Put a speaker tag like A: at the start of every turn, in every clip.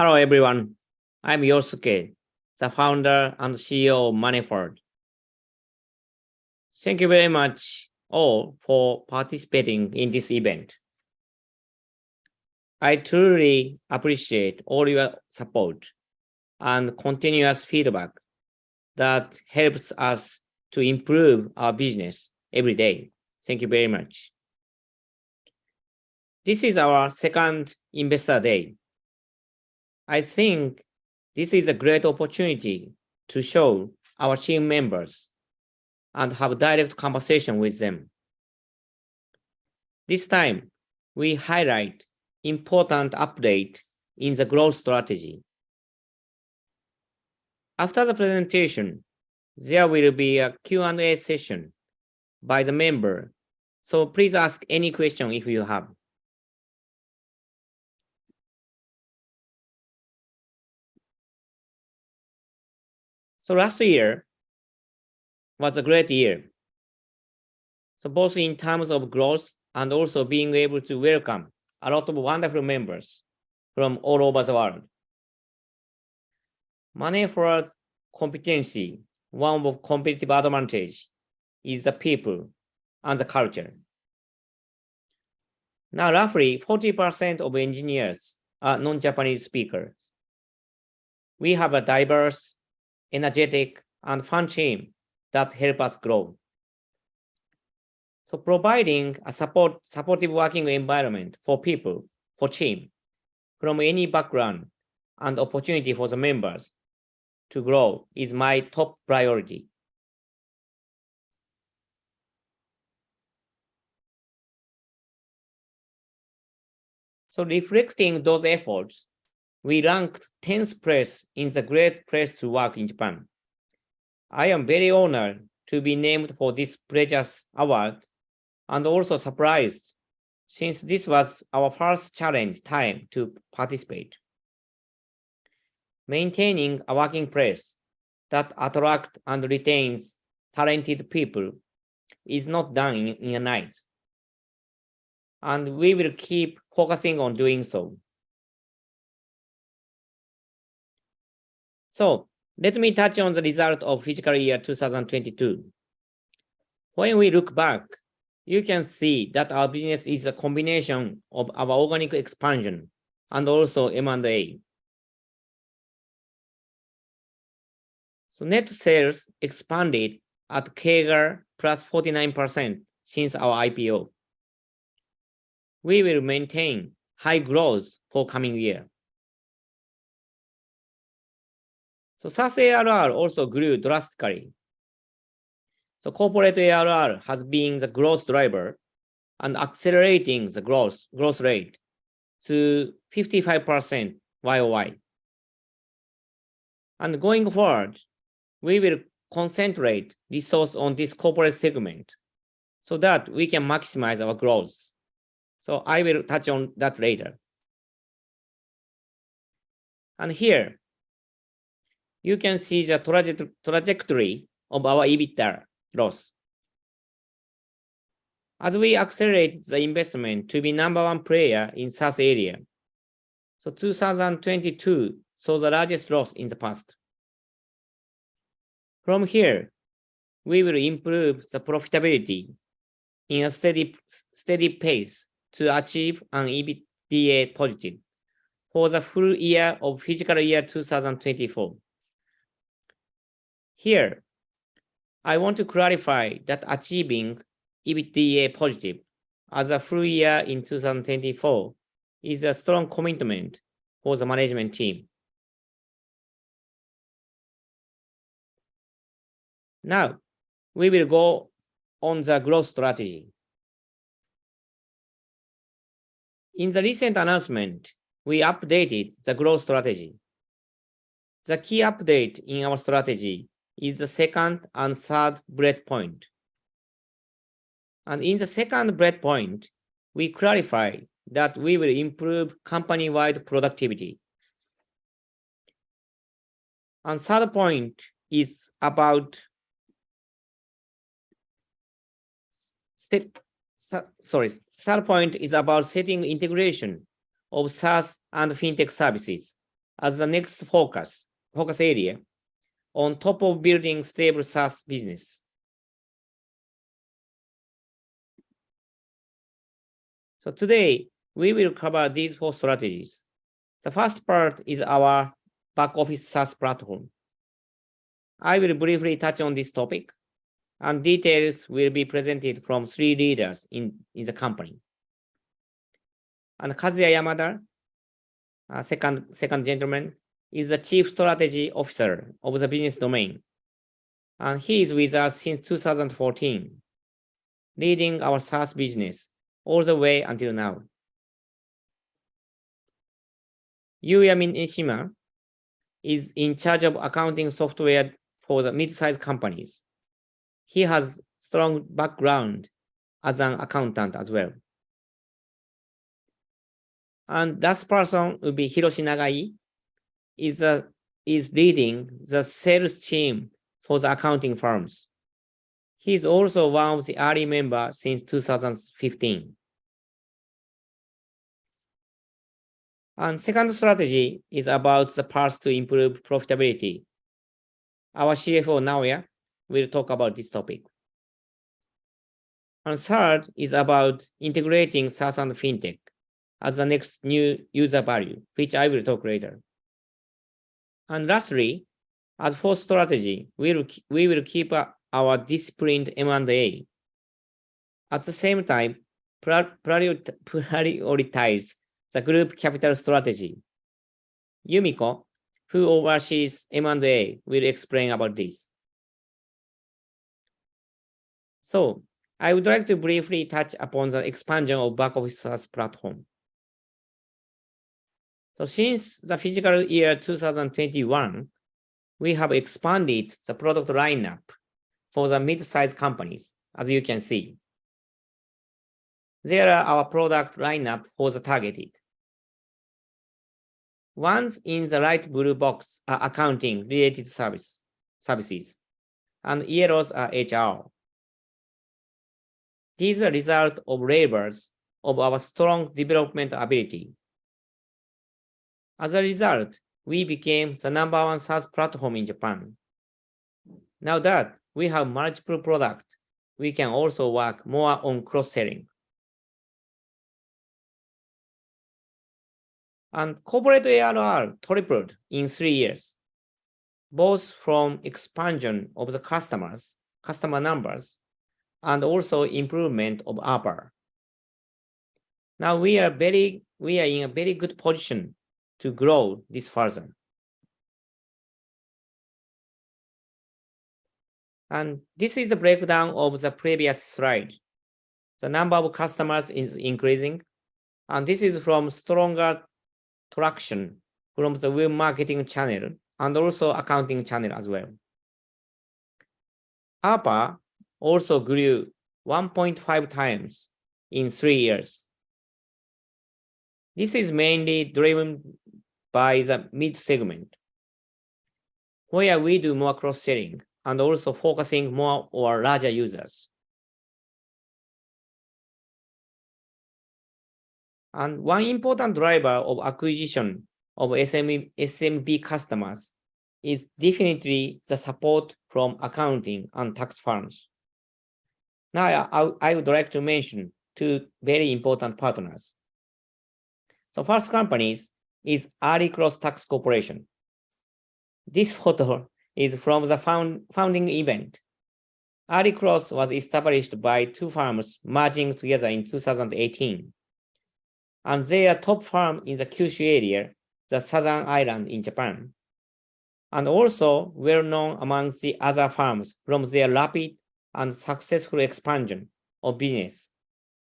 A: Hello, everyone. I'm Yosuke, the founder and CEO of Manifold. Thank you very much all for participating in this event. I truly appreciate all your support and continuous feedback that helps us to improve our business every day. Thank you very much. This is our second Investor Day. I think this is a great opportunity to show our team members and have direct conversation with them. This time, we highlight important update in the growth strategy. After the presentation, there will be a Q&A session by the member, so please ask any question if you have. So last year was a great year. So both in terms of growth and also being able to welcome a lot of wonderful members from all over the world. Manifold's competency, one of competitive advantage, is the people and the culture. Now, roughly 40% of engineers are non-Japanese speakers. We have a diverse, energetic, and fun team that help us grow. So providing a supportive working environment for people, for team, from any background and opportunity for the members to grow is my top priority. So reflecting those efforts, we ranked 10th place in the Great Place to Work in Japan. I am very honored to be named for this precious award and also surprised since this was our first challenge time to participate. Maintaining a working place that attracts and retains talented people is not done in a night. And we will keep focusing on doing so. So let me touch on the result of fiscal year 2022. When we look back, you can see that our business is a combination of our organic expansion and also M&A. So net sales expanded at CAGR plus 49% since our IPO. We will maintain high growth for coming year. So SaaS ARR also grew drastically. So corporate ARR has been the growth driver and accelerating the growth rate to 55% YOY. And going forward, we will concentrate resource on this corporate segment so that we can maximize our growth. So I will touch on that later. And here, you can see the trajectory of our EBITDA loss. As we accelerate the investment to be #1 player in SaaS area, so 2022 saw the largest loss in the past. From here, we will improve the profitability in a steady pace to achieve an EBITDA positive for the full year of fiscal year 2024. Here, I want to clarify that achieving EBITDA positive as a full year in 2024 is a strong commitment for the management team. Now, we will go on the growth strategy. In the recent announcement, we updated the growth strategy. The key update in our strategy is the second and third bullet point. And in the second bullet point, we clarify that we will improve company-wide productivity. And third point is about third point is about setting integration of SaaS and Fintech services as the next focus area on top of building stable SaaS business. So today, we will cover these 4 strategies. The first part is our back office SaaS platform. I will briefly touch on this topic, and details will be presented from 3 leaders in the company. And Kazuya Yamada, second gentleman, is the Chief Strategy Officer of the business domain. And he is with us since 2014, leading our SaaS business all the way until now. Yuya Mineshima is in charge of accounting software for the mid-sized companies. He has strong background as an accountant as well. And last person will be Hiroshi Nagai, is leading the sales team for the accounting firms. He is also one of the early members since 2015. And second strategy is about the path to improve profitability. Our CFO, Naoya, will talk about this topic. And third is about integrating SaaS and Fintech as the next new user value, which I will talk later. And lastly, as fourth strategy, we will keep our disciplined M&A. At the same time, prioritize the group capital strategy. Yumiko, who oversees M&A, will explain about this. So, I would like to briefly touch upon the expansion of back office SaaS platform. So since the fiscal year 2021, we have expanded the product lineup for the mid-sized companies, as you can see. There are our product lineup for the targeted. Ones in the light blue box are accounting-related services, and yellows are HR. These are a result of labors of our strong development ability. As a result, we became the #1 SaaS platform in Japan. Now that we have multiple products, we can also work more on cross-selling. And corporate ARR tripled in 3 years, both from expansion of the customer numbers, and also improvement of ARPA. Now we are in a very good position to grow this further. And this is the breakdown of the previous slide. The number of customers is increasing, and this is from stronger traction from the web marketing channel and also accounting channel as well. ARPA also grew 1.5 times in 3 years. This is mainly driven by the mid segment, where we do more cross-selling and also focusing more on larger users. And one important driver of acquisition of SMB customers is definitely the support from accounting and tax firms. Now, I would like to mention 2 very important partners. So first companies is Early Cross Tax Corporation. This photo is from the founding event. Early Cross was established by 2 firms merging together in 2018. And they are top firm in the Kyushu area, the southern island in Japan, and also well known among the other firms from their rapid and successful expansion of business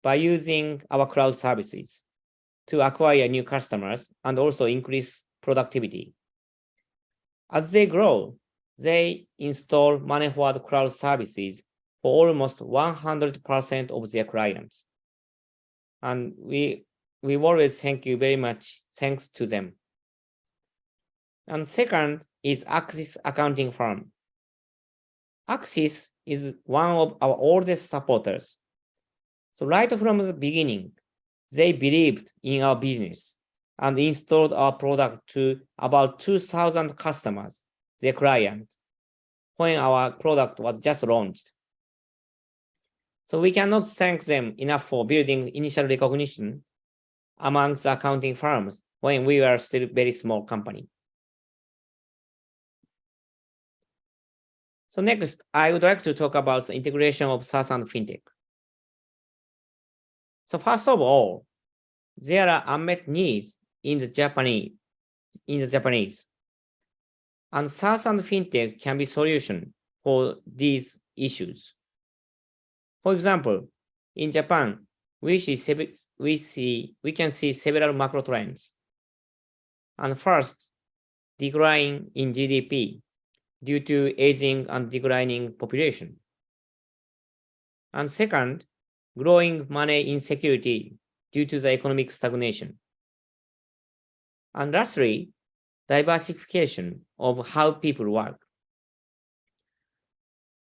A: by using our cloud services to acquire new customers and also increase productivity. As they grow, they install money forward cloud services for almost 100% of their clients. And we always thank you very much, thanks to them. And second is Axis Accounting Firm. Axis is one of our oldest supporters. So right from the beginning, they believed in our business and installed our product to about 2,000 customers, their client, when our product was just launched. So we cannot thank them enough for building initial recognition amongst accounting firms when we were still a very small company. So next, I would like to talk about the integration of SaaS and Fintech. So first of all, there are unmet needs in the Japanese. And SaaS and Fintech can be solution for these issues. For example, in Japan, we can see several macro trends. And first, decline in GDP due to aging and declining population. And second, growing money insecurity due to the economic stagnation. And lastly, diversification of how people work.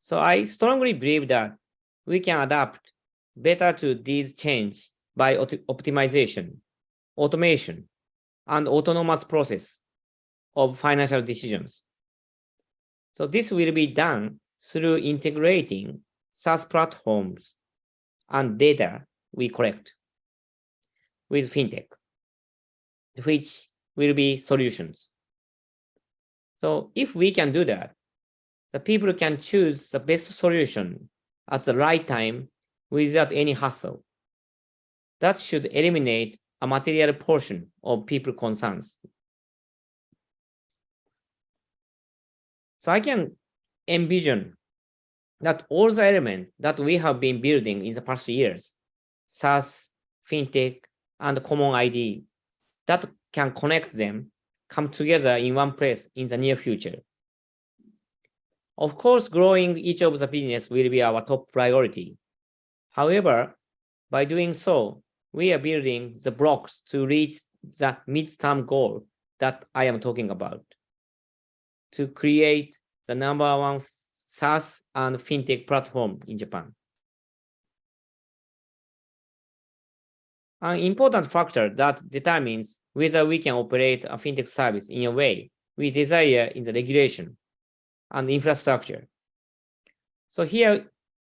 A: So I strongly believe that we can adapt better to these changes by optimization, automation, and autonomous process of financial decisions. So this will be done through integrating SaaS platforms and data we collect with Fintech, which will be solutions. So if we can do that, the people can choose the best solution at the right time without any hassle. That should eliminate a material portion of people concerns. So I can envision that all the elements that we have been building in the past years, SaaS, Fintech, and Common ID, that can connect them, come together in one place in the near future. Of course, growing each of the business will be our top priority. However, by doing so, we are building the blocks to reach the mid-term goal that I am talking about, to create the #1 SaaS and Fintech platform in Japan. An important factor that determines whether we can operate a Fintech service in a way we desire in the regulation and infrastructure. So here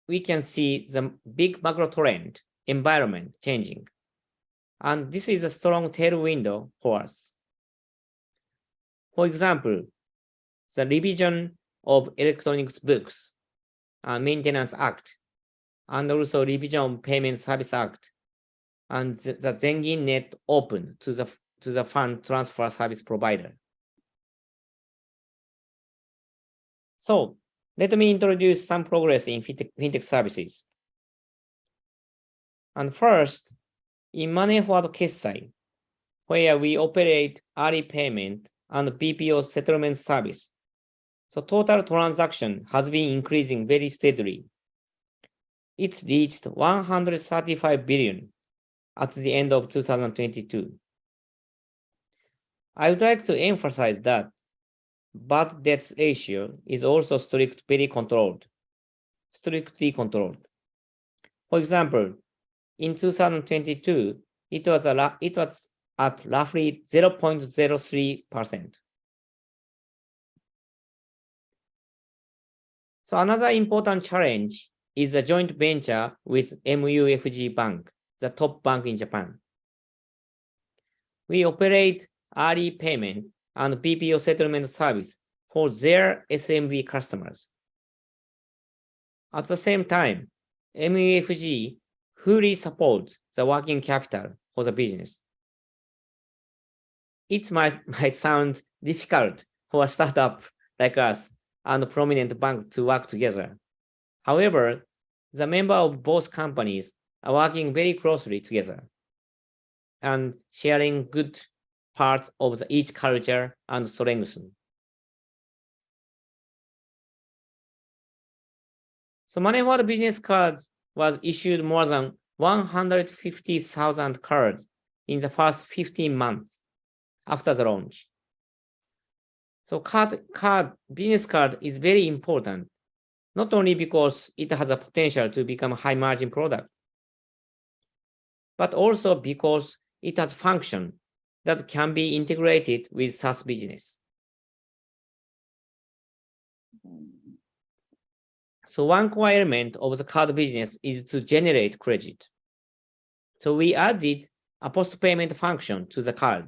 A: we can see the big macro trend environment changing. And this is a strong tailwind for us. For example, the revision of Electronic Books and Maintenance Act, and also revision of Payment Service Act, and the Zengin Net open to the fund transfer service provider. So let me introduce some progress in Fintech services. And first, in Money Forward Kessai, where we operate early payment and BPO settlement service. So total transaction has been increasing very steadily. It reached 135 billion at the end of 2022. I would like to emphasize that bad debts ratio is also strictly controlled. For example, in 2022, it was at roughly 0.03%. So another important challenge is the joint venture with MUFG Bank, the top bank in Japan. We operate early payment and BPO settlement service for their SMB customers. At the same time, MUFG fully supports the working capital for the business. It might sound difficult for a startup like us and a prominent bank to work together. However, the members of both companies are working very closely together and sharing good parts of each culture and strengths. So Money Forward business cards was issued more than 150,000 cards in the first 15 months after the launch. So business card is very important, not only because it has a potential to become a high margin product, but also because it has function that can be integrated with SaaS business. So one core element of the card business is to generate credit. So we added a post-payment function to the card.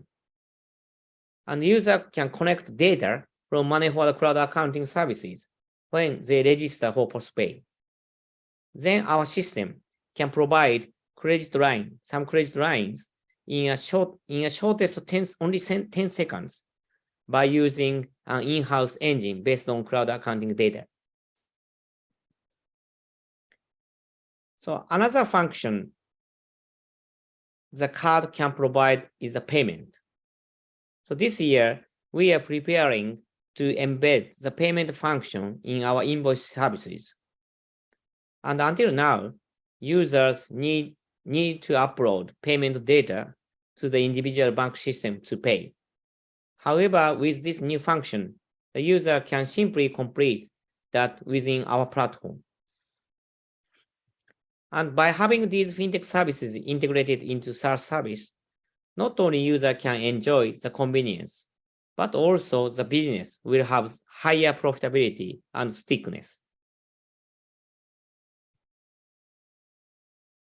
A: And the user can connect data from money for the cloud accounting services when they register for postpay. Then our system can provide some credit lines in a shortest only 10 seconds by using an in-house engine based on cloud accounting data. So another function the card can provide is a payment. So this year, we are preparing to embed the payment function in our invoice services. And until now, users need to upload payment data to the individual bank system to pay. However, with this new function, the user can simply complete that within our platform. And by having these fintech services integrated into SaaS service, not only user can enjoy the convenience, but also the business will have higher profitability and stickiness.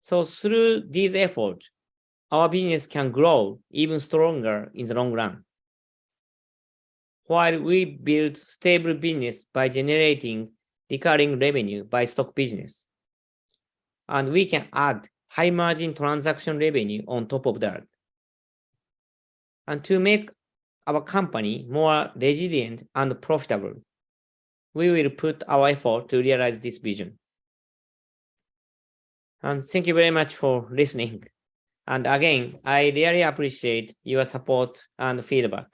A: So through these efforts, our business can grow even stronger in the long run. While we build stable business by generating recurring revenue by stock business, and we can add high margin transaction revenue on top of that. And to make our company more resilient and profitable, we will put our effort to realize this vision. And thank you very much for listening. And again, I really appreciate your support and feedback.